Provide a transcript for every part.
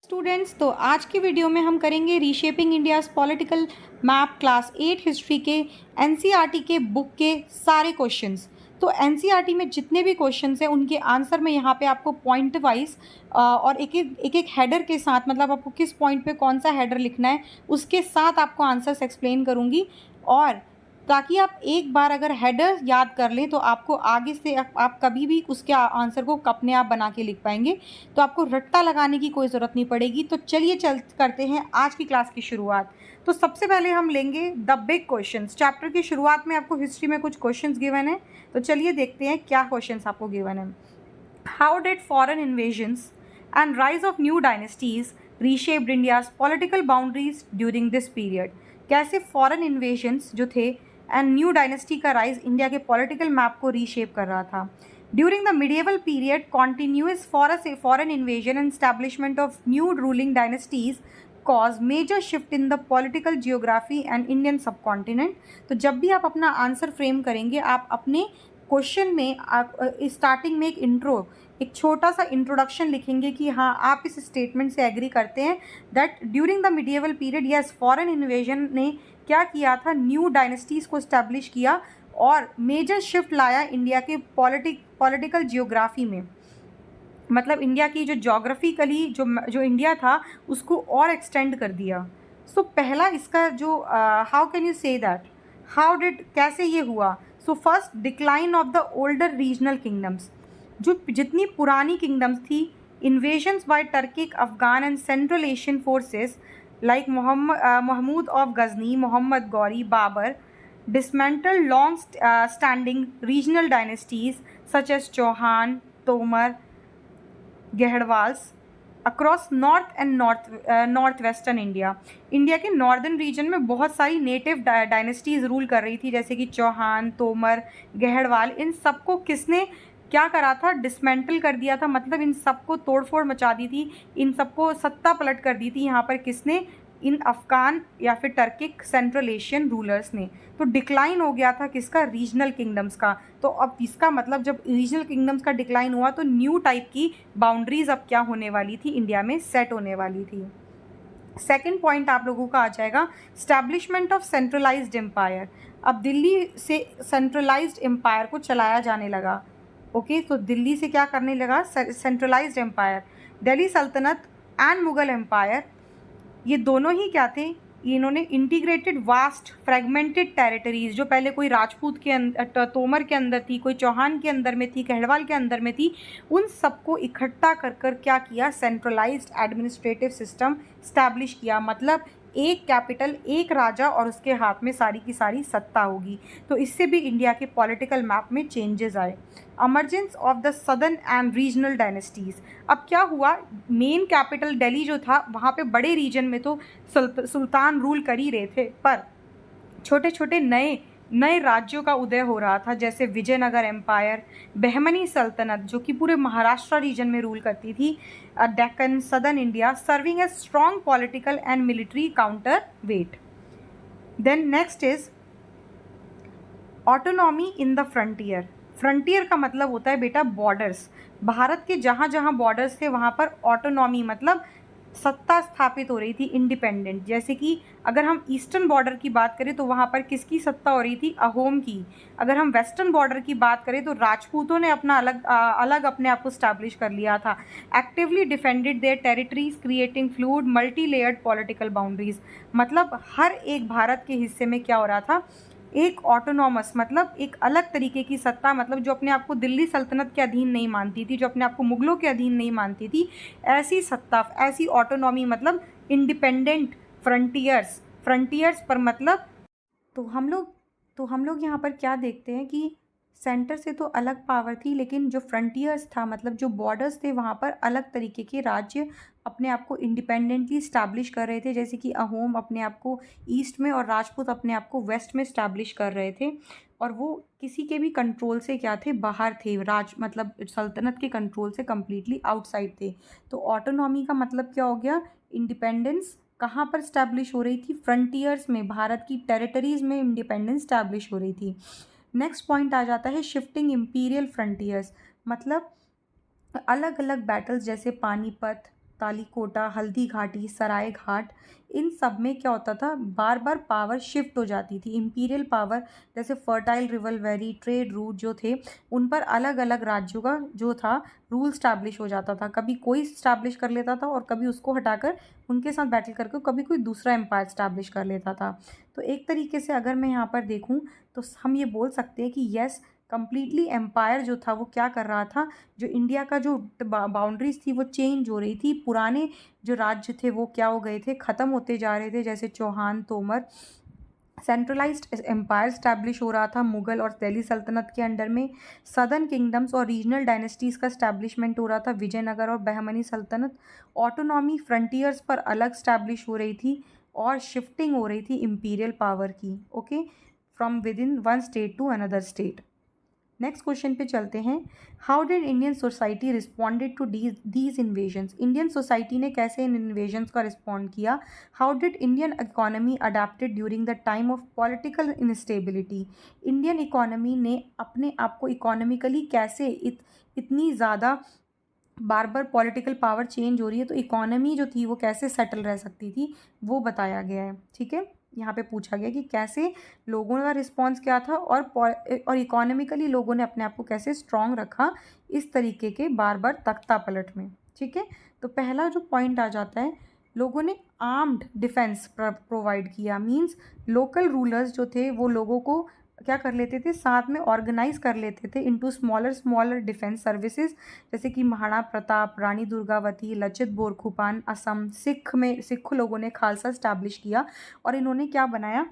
Students, तो आज की वीडियो में हम करेंगे reshaping India's political map class 8 history के एनसीईआरटी के बुक के सारे क्वेश्चंस। तो एनसीईआरटी में जितने भी क्वेश्चंस हैं उनके आंसर मैं यहाँ पे आपको पॉइंट वाइज और एक एक हेडर के साथ, मतलब आपको किस पॉइंट पे कौन सा हेडर लिखना है उसके साथ आपको आंसर्स एक्सप्लेन करूँगी। और ताकि आप एक बार अगर हेडर याद कर लें तो आपको आगे से आप कभी भी उसके आंसर को अपने आप बना के लिख पाएंगे। तो आपको रट्टा लगाने की कोई ज़रूरत नहीं पड़ेगी। तो चलिए करते हैं आज की क्लास की शुरुआत। तो सबसे पहले हम लेंगे द बिग क्वेश्चंस। चैप्टर की शुरुआत में आपको हिस्ट्री में कुछ क्वेश्चंस गिवन है, तो चलिए देखते हैं क्या क्वेश्चंस आपको गिवन है। How did foreign invasions and rise of new dynasties reshaped India's political boundaries during this period. कैसे फॉरेन इन्वेजन्स जो थे एंड न्यू डायनेस्टी का राइज इंडिया के पॉलिटिकल मैप को रीशेप कर रहा था। During the medieval period, continuous foreign invasion and establishment of new ruling dynasties caused major shift in the political geography and Indian subcontinent। तो जब भी आप अपना आंसर फ्रेम करेंगे, आप अपने क्वेश्चन में स्टार्टिंग में एक छोटा सा इंट्रोडक्शन लिखेंगे कि हाँ आप इस स्टेटमेंट से एग्री करते हैं that during the medieval period yes foreign invasion ने क्या किया था, न्यू डायनेस्टीज़ को इस्टेब्लिश किया और मेजर शिफ्ट लाया इंडिया के पॉलिटिकल जियोग्राफी में। मतलब इंडिया की जो जोग्राफिकली जो इंडिया था उसको और एक्सटेंड कर दिया। सो पहला इसका जो how can you say that, how did, कैसे ये हुआ। So first, decline of the older regional kingdoms. जो जितनी पुरानी किंगडम्स थी, invasions by Turkic, Afghan and Central Asian forces like Mahmud of Ghazni, Muhammad Ghori, Babur dismantled long-standing regional dynasties such as Chauhan, Tomar, Gehwadals across north and northwestern India। India के northern region में बहुत सारी native dynasties rule कर रही थी, जैसे कि चौहान, तोमर, गहड़वाल। इन सबको किसने क्या करा था, डिसमेंटल कर दिया था। मतलब इन सबको तोड़फोड़ मचा दी थी, इन सबको सत्ता पलट कर दी थी यहाँ पर किसने, इन अफगान या फिर टर्किक सेंट्रल एशियन रूलर्स ने। तो डिक्लाइन हो गया था किसका, रीजनल किंगडम्स का। तो अब इसका मतलब जब रीजनल किंगडम्स का डिक्लाइन हुआ तो न्यू टाइप की बाउंड्रीज अब क्या होने वाली थी, इंडिया में सेट होने वाली थी। सेकेंड पॉइंट आप लोगों का आ जाएगा स्टैब्लिशमेंट ऑफ सेंट्रलाइज्ड एम्पायर। अब दिल्ली से सेंट्रलाइज्ड एम्पायर को चलाया जाने लगा। ओके, तो दिल्ली से क्या करने लगा, सेंट्रलाइज्ड एम्पायर। दिल्ली सल्तनत एंड मुगल एम्पायर, ये दोनों ही क्या थे, इन्होंने इंटीग्रेटेड वास्ट फ्रेगमेंटेड टेरिटरीज, जो पहले कोई राजपूत के अंदर, तोमर के अंदर थी, कोई चौहान के अंदर में थी, गहड़वाल के अंदर में थी, उन सबको इकट्ठा कर कर क्या किया, सेंट्रलाइज्ड एडमिनिस्ट्रेटिव सिस्टम स्टैब्लिश किया। मतलब एक कैपिटल, एक राजा और उसके हाथ में सारी की सारी सत्ता होगी। तो इससे भी इंडिया के पॉलिटिकल मैप में चेंजेस आए। Emergence of the southern and regional dynasties. अब क्या हुआ, मेन कैपिटल दिल्ली जो था वहाँ पे बड़े रीजन में तो सुल्तान रूल कर ही रहे थे, पर छोटे छोटे नए राज्यों का उदय हो रहा था, जैसे विजयनगर एम्पायर, बहमनी सल्तनत जो कि पूरे महाराष्ट्र रीजन में रूल करती थी, Deccan, southern India, serving as strong political and military counterweight. Then next is autonomy in the frontier. Frontier का मतलब होता है बेटा बॉर्डर्स। भारत के जहाँ जहाँ बॉर्डर्स थे वहाँ पर ऑटोनॉमी मतलब सत्ता स्थापित हो रही थी, इंडिपेंडेंट। जैसे कि अगर हम ईस्टर्न बॉर्डर की बात करें तो वहाँ पर किसकी सत्ता हो रही थी, अहोम की। अगर हम वेस्टर्न बॉर्डर की बात करें तो राजपूतों ने अपना अलग अपने आप को स्टैब्लिश कर लिया था। Actively defended there territories creating fluid multi layered political boundaries. मतलब हर एक भारत के हिस्से में क्या हो रहा था, एक ऑटोनॉमस मतलब एक अलग तरीके की सत्ता, मतलब जो अपने आप को दिल्ली सल्तनत के अधीन नहीं मानती थी, जो अपने आप को मुगलों के अधीन नहीं मानती थी, ऐसी सत्ता, ऐसी ऑटोनॉमी, मतलब इंडिपेंडेंट फ्रंटियर्स पर मतलब। तो हम लोग यहाँ पर क्या देखते हैं कि सेंटर से तो अलग पावर थी, लेकिन जो फ्रंटियर्स था मतलब जो बॉर्डर्स थे वहाँ पर अलग तरीके के राज्य अपने आप को इंडिपेंडेंटली स्टैब्लिश कर रहे थे। जैसे कि अहोम अपने आप को ईस्ट में और राजपूत अपने आप को वेस्ट में स्टैब्लिश कर रहे थे, और वो किसी के भी कंट्रोल से क्या थे, बाहर थे, मतलब सल्तनत के कंट्रोल से कम्प्लीटली आउटसाइड थे। तो ऑटोनॉमी का मतलब क्या हो गया, इंडिपेंडेंस कहाँ पर स्टैब्लिश हो रही थी, फ्रंटियर्स में, भारत की टेरिटरीज में इंडिपेंडेंस स्टैब्लिश हो रही थी। नेक्स्ट पॉइंट आ जाता है शिफ्टिंग इम्पीरियल फ्रंटियर्स। मतलब अलग अलग बैटल्स जैसे पानीपत, तालीकोटा, हल्दी घाटी, सराय घाट, इन सब में क्या होता था, बार बार पावर शिफ्ट हो जाती थी। इम्पीरियल पावर जैसे fertile river valley, trade route जो थे, उन पर अलग अलग राज्यों का जो था रूल स्टैब्लिश हो जाता था। कभी कोई स्टैब्लिश कर लेता था और कभी उसको हटाकर उनके साथ बैटल करके कभी कोई दूसरा एम्पायर स्टैब्लिश कर लेता था। तो एक तरीके से अगर मैं यहाँ पर देखूँ तो हम ये बोल सकते हैं कि यस, कंप्लीटली एम्पायर जो था वो क्या कर रहा था, जो इंडिया का जो बाउंड्रीज थी वो चेंज हो रही थी। पुराने जो राज्य थे वो क्या हो गए थे, ख़त्म होते जा रहे थे, जैसे Chauhan, Tomar. Centralised empire establish हो रहा था मुगल और दिल्ली सल्तनत के अंडर में। सदर्न किंगडम्स और रीजनल डायनेस्टीज़ का स्टैब्लिशमेंट हो रहा था, विजयनगर और बहमनी सल्तनत। ऑटोनॉमी फ्रंटियर्स पर अलग स्टैब्लिश हो रही थी और शिफ्टिंग हो रही थी इम्पीरियल पावर की, okay, from within one state to another state. Next question पे चलते हैं। How did Indian society responded to these invasions? Indian society ने कैसे इन इन्वेजन्स का रिस्पॉन्ड किया? How did Indian economy adapted during the time of political instability? Indian economy ने अपने आप को इकोनॉमिकली कैसे इतनी ज़्यादा बार बार पॉलिटिकल पावर चेंज हो रही है तो इकोनॉमी जो थी वो कैसे सेटल रह सकती थी, वो बताया गया है। ठीक है, यहाँ पे पूछा गया कि कैसे लोगों का रिस्पॉन्स क्या था और इकोनॉमिकली लोगों ने अपने आप को कैसे स्ट्रॉन्ग रखा इस तरीके के बार बार तख्ता पलट में। ठीक है, तो पहला जो पॉइंट आ जाता है, लोगों ने आर्म्ड डिफेंस प्रोवाइड किया। मींस लोकल रूलर्स जो थे वो लोगों को क्या कर लेते थे, साथ में ऑर्गेनाइज कर लेते थे इनटू स्मॉलर डिफेंस सर्विसेज, जैसे कि महाराणा प्रताप, रानी दुर्गावती, लचित बोरफुकन, असम। सिख लोगों ने खालसा स्टैब्लिश किया और इन्होंने क्या बनाया,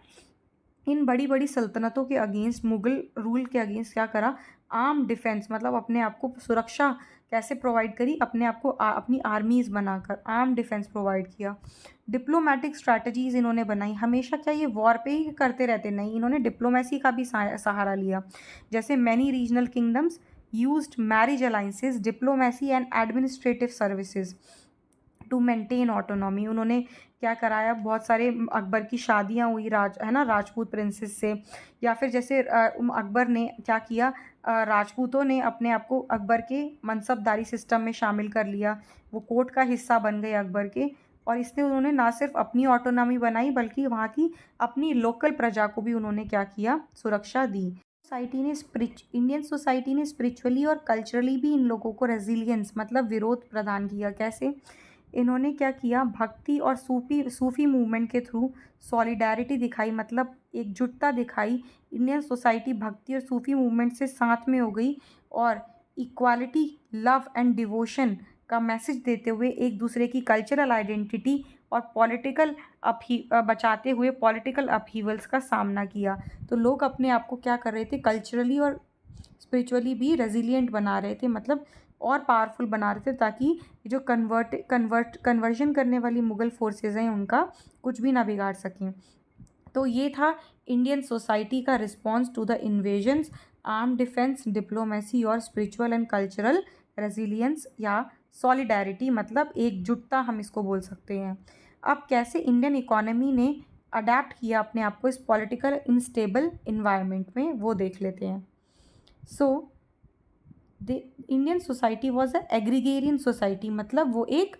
इन बड़ी बड़ी सल्तनतों के अगेंस्ट, मुगल रूल के अगेंस्ट क्या करा, आर्म डिफेंस, मतलब अपने आप को सुरक्षा कैसे प्रोवाइड करी, अपने आप को अपनी आर्मीज़ बनाकर आर्म डिफेंस प्रोवाइड किया। डिप्लोमेटिक स्ट्रैटेजीज इन्होंने बनाई। हमेशा क्या ये वॉर पे ही करते रहते, नहीं, इन्होंने डिप्लोमेसी का भी सहारा लिया। जैसे many regional kingdoms used marriage alliances, diplomacy and administrative services to maintain autonomy. उन्होंने क्या कराया, बहुत सारे अकबर की शादियां हुई राजपूत प्रिंसेस से, या फिर जैसे अकबर ने क्या किया, राजपूतों ने अपने आप को अकबर के मनसबदारी सिस्टम में शामिल कर लिया, वो कोर्ट का हिस्सा बन गए अकबर के। और इसने उन्होंने ना सिर्फ अपनी ऑटोनॉमी बनाई बल्कि वहाँ की अपनी लोकल प्रजा को भी उन्होंने क्या किया, सुरक्षा दी। इंडियन सोसाइटी ने स्पिरिचुअली और कल्चरली भी इन लोगों को रेजिलियंस, मतलब विरोध प्रदान किया। कैसे? इन्होंने क्या किया, भक्ति और सूफी मूवमेंट के थ्रू सॉलिडारिटी दिखाई, मतलब एकजुटता दिखाई। इंडियन सोसाइटी भक्ति और सूफी मूवमेंट से साथ में हो गई और इक्वालिटी, लव एंड डिवोशन का मैसेज देते हुए एक दूसरे की कल्चरल आइडेंटिटी और बचाते हुए पॉलिटिकल अपहीवल्स का सामना किया। तो लोग अपने आप को क्या कर रहे थे, कल्चरली और स्पिरिचुअली भी रेजिलिएंट बना रहे थे, मतलब और पावरफुल बना रहे थे, ताकि जो कन्वर्जन करने वाली मुगल फोर्सेज हैं उनका कुछ भी ना बिगाड़ सकें। तो ये था इंडियन सोसाइटी का response to the invasions, arm defence, diplomacy और स्पिरिचुअल एंड कल्चरल रेजिलियंस या सॉलिडारिटी, मतलब एकजुटता हम इसको बोल सकते हैं। अब कैसे इंडियन इकोनॉमी ने अडेप्ट किया अपने आप को इस पॉलिटिकल इनस्टेबल इन्वायरमेंट में, वो देख लेते हैं। So the Indian society was a agrarian society, मतलब वो एक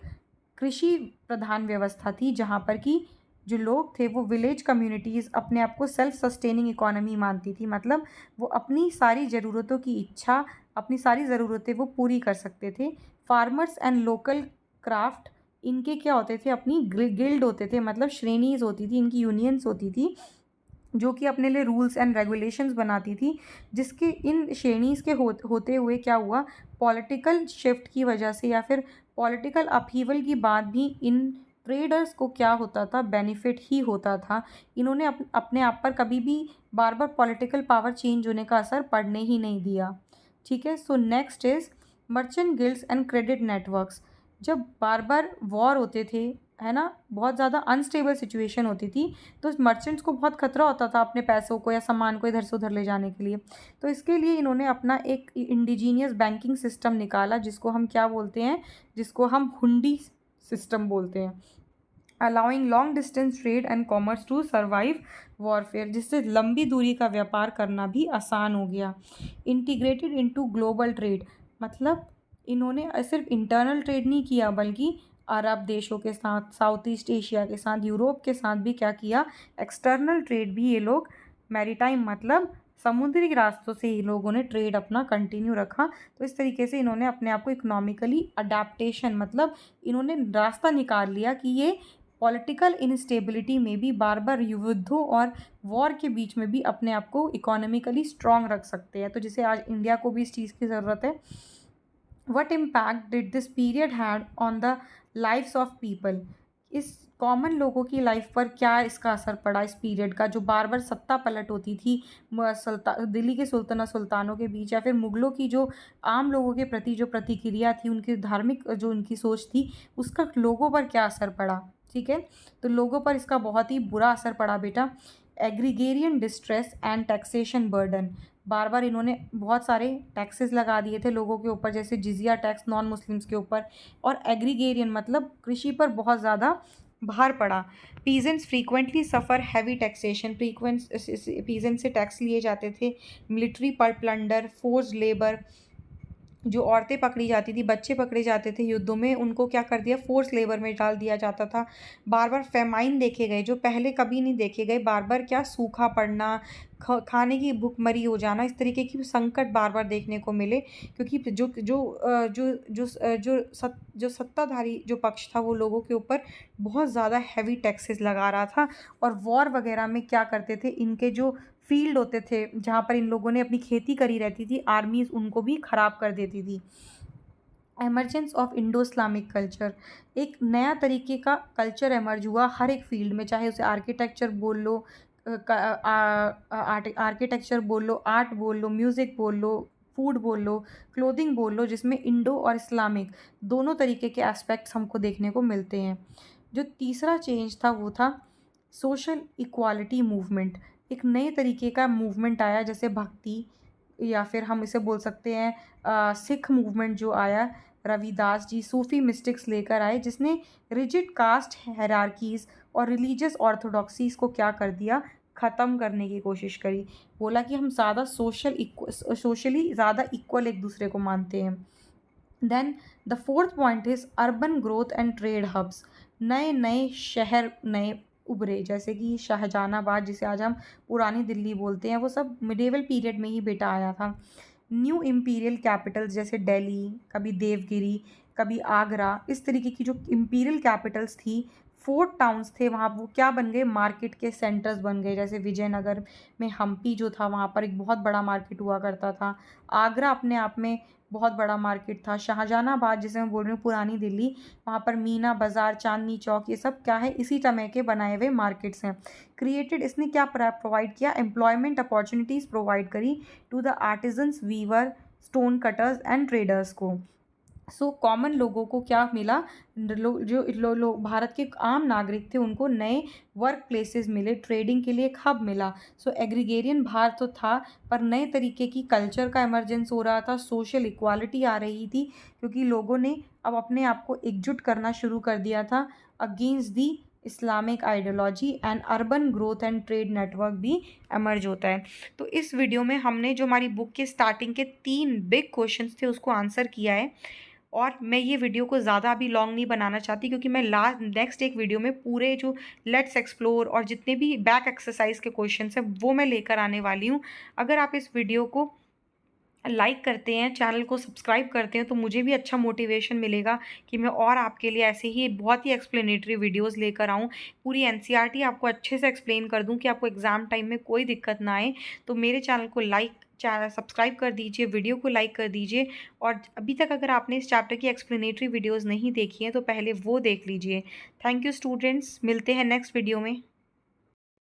कृषि प्रधान व्यवस्था थी जहाँ पर कि जो लोग थे वो विलेज कम्युनिटीज़ अपने आप को सेल्फ सस्टेनिंग इकोनॉमी मानती थी, मतलब वो अपनी सारी ज़रूरतों की इच्छा, अपनी सारी ज़रूरतें वो पूरी कर सकते थे। फार्मर्स एंड लोकल क्राफ्ट, इनके क्या होते थे, अपनी गिल्ड होते थे, मतलब श्रेणीज होती थी, इनकी यूनियंस होती थी जो कि अपने लिए रूल्स एंड रेगुलेशंस बनाती थी, जिसके इन श्रेणीज़ के होते हुए क्या हुआ, पॉलिटिकल शिफ्ट की वजह से या फिर पॉलिटिकल अपहीवल की बाद भी इन ट्रेडर्स को क्या होता था, बेनिफिट ही होता था। इन्होंने अपने आप पर कभी भी बार बार पॉलिटिकल पावर चेंज होने का असर पड़ने ही नहीं दिया। ठीक है, so next is merchant guilds and credit networks. जब बार बार वॉर होते थे, है ना, बहुत ज़्यादा अनस्टेबल सिचुएशन होती थी, तो मर्चेंट्स को बहुत खतरा होता था अपने पैसों को या सामान को इधर से उधर ले जाने के लिए। तो इसके लिए इन्होंने अपना एक इंडिजीनियस बैंकिंग सिस्टम निकाला, जिसको हम क्या बोलते हैं, जिसको हम हुंडी सिस्टम बोलते हैं, allowing long distance trade and commerce to survive warfare, जिससे लंबी दूरी का व्यापार करना भी आसान हो गया। इंटीग्रेटेड इनटू ग्लोबल ट्रेड, मतलब इन्होंने सिर्फ इंटरनल ट्रेड नहीं किया बल्कि अरब देशों के साथ, साउथ ईस्ट एशिया के साथ, यूरोप के साथ भी क्या किया, एक्सटर्नल ट्रेड भी ये लोग, मैरीटाइम मतलब समुद्री रास्तों से ही लोगों ने ट्रेड अपना कंटिन्यू रखा। तो इस तरीके से इन्होंने अपने आप को इकोनॉमिकली अडेप्टेशन मतलब इन्होंने रास्ता निकाल लिया कि ये पॉलिटिकल इंस्टेबिलिटी में भी बार बार युद्धों और वॉर के बीच में भी अपने आप को इकोनॉमिकली स्ट्रांग रख सकते हैं। तो जिसे आज इंडिया को भी इस चीज़ की ज़रूरत है। What impact did this period had on the lifes of people, इस कॉमन लोगों की लाइफ पर क्या इसका असर पड़ा इस पीरियड का, जो बार बार सत्ता पलट होती थी दिल्ली के सुल्तानों के बीच, या फिर मुगलों की जो आम लोगों के प्रति जो प्रतिक्रिया थी, उनकी धार्मिक जो उनकी सोच थी, उसका लोगों पर क्या असर पड़ा। ठीक है, तो लोगों पर इसका बहुत ही बुरा असर पड़ा बेटा। Agrarian distress and taxation burden, बार बार इन्होंने बहुत सारे टैक्सेस लगा दिए थे लोगों के ऊपर, जैसे जिजिया टैक्स नॉन मुस्लिम्स के ऊपर, और एग्रीगेरियन मतलब कृषि पर बहुत ज़्यादा भार पड़ा। पीजेंट्स फ्रीक्वेंटली सफ़र हैवी टैक्सेशन, पीजेंट से टैक्स लिए जाते थे। मिलिट्री पर प्लंडर, फोर्स लेबर, जो औरतें पकड़ी जाती थी, बच्चे पकड़े जाते थे युद्धों में, उनको क्या कर दिया, फोर्स लेबर में डाल दिया जाता था। बार बार फेमाइन देखे गए जो पहले कभी नहीं देखे गए, बार बार क्या, सूखा पड़ना, खाने की भूखमरी हो जाना, इस तरीके की संकट बार बार देखने को मिले। क्योंकि जो जो जो जो जो जो सत्ताधारी जो पक्ष था वो लोगों के ऊपर बहुत ज़्यादा हैवी टैक्सेस लगा रहा था। और वॉर वगैरह में क्या करते थे, इनके जो फील्ड होते थे जहाँ पर इन लोगों ने अपनी खेती करी रहती थी, आर्मीज उनको भी ख़राब कर देती थी। Emergence of Indo Islamic culture, एक नया तरीके का कल्चर एमर्ज हुआ हर एक फील्ड में, चाहे उसे आर्किटेक्चर बोल लो, आर्किटेक्चर बोल लो, आर्ट बोल लो, म्यूज़िक बोल लो, फूड बोल लो, क्लोथिंग बोल लो, जिसमें इंडो और इस्लामिक दोनों तरीके के एस्पेक्ट्स हमको देखने को मिलते हैं। जो तीसरा चेंज था वो था सोशल इक्वालिटी मूवमेंट, एक नए तरीके का मूवमेंट आया, जैसे भक्ति, या फिर हम इसे बोल सकते हैं सिख मूवमेंट जो आया, रविदास जी सूफी मिस्टिक्स लेकर आए, जिसने रिजिड कास्ट हायरार्कीज़ और रिलीजियस ऑर्थोडॉक्सीज़ को क्या कर दिया, ख़त्म करने की कोशिश करी। बोला कि हम ज़्यादा सोशली ज़्यादा इक्वल एक दूसरे को मानते हैं। Then the fourth point is urban growth and trade hubs, नए नए शहर नए उभरे, जैसे कि शाहजहानाबाद जिसे आज हम पुरानी दिल्ली बोलते हैं, वो सब मिडेवल पीरियड में ही बेटा आया था। न्यू इम्पीरियल कैपिटल्स जैसे दिल्ली, कभी देवगिरी, कभी आगरा, इस तरीके की जो इम्पीरियल कैपिटल्स थी, फोर्ट टाउन्स थे वहाँ, वो क्या बन गए, मार्केट के सेंटर्स बन गए। जैसे विजयनगर में हम्पी जो था वहाँ पर एक बहुत बड़ा मार्केट हुआ करता था। आगरा अपने आप में बहुत बड़ा मार्केट था। शाहजहानाबाद जिसे मैं बोल रही हूँ पुरानी दिल्ली, वहाँ पर मीना बाज़ार, चांदनी चौक, ये सब क्या है, इसी समय के बनाए हुए मार्केट्स हैं। क्रिएटेड, इसने क्या प्रोवाइड किया, एम्प्लॉयमेंट अपॉर्चुनिटीज़ प्रोवाइड करी to the artisans, weaver, stone cutters and traders को। सो कॉमन लोगों को क्या मिला, लोग भारत के आम नागरिक थे, उनको नए वर्क प्लेसेस मिले, ट्रेडिंग के लिए एक हब मिला। सो एग्रीगेरियन भारत तो था, पर नए तरीके की कल्चर का इमरजेंस हो रहा था, सोशल इक्वालिटी आ रही थी, क्योंकि लोगों ने अब अपने आप को एकजुट करना शुरू कर दिया था against the Islamic ideology, and urban growth and trade network भी एमर्ज होता है। तो इस वीडियो में हमने जो हमारी बुक के स्टार्टिंग के 3 बिग क्वेश्चंस थे उसको आंसर किया है। और मैं ये वीडियो को ज़्यादा अभी लॉन्ग नहीं बनाना चाहती, क्योंकि मैं नेक्स्ट एक वीडियो में पूरे जो लेट्स एक्सप्लोर और जितने भी बैक एक्सरसाइज के क्वेश्चंस हैं वो मैं लेकर आने वाली हूँ। अगर आप इस वीडियो को लाइक करते हैं, चैनल को सब्सक्राइब करते हैं, तो मुझे भी अच्छा मोटिवेशन मिलेगा कि मैं और आपके लिए ऐसे ही बहुत ही एक्सप्लेनेटरी वीडियोस लेकर आऊँ, पूरी एनसीईआरटी आपको अच्छे से एक्सप्लेन कर दूँ कि आपको एग्ज़ाम टाइम में कोई दिक्कत ना आए। तो मेरे चैनल सब्सक्राइब कर दीजिए, वीडियो को लाइक कर दीजिए, और अभी तक अगर आपने इस चैप्टर की एक्सप्लेनेटरी वीडियोज़ नहीं देखी हैं तो पहले वो देख लीजिए। थैंक यू स्टूडेंट्स, मिलते हैं नेक्स्ट वीडियो में।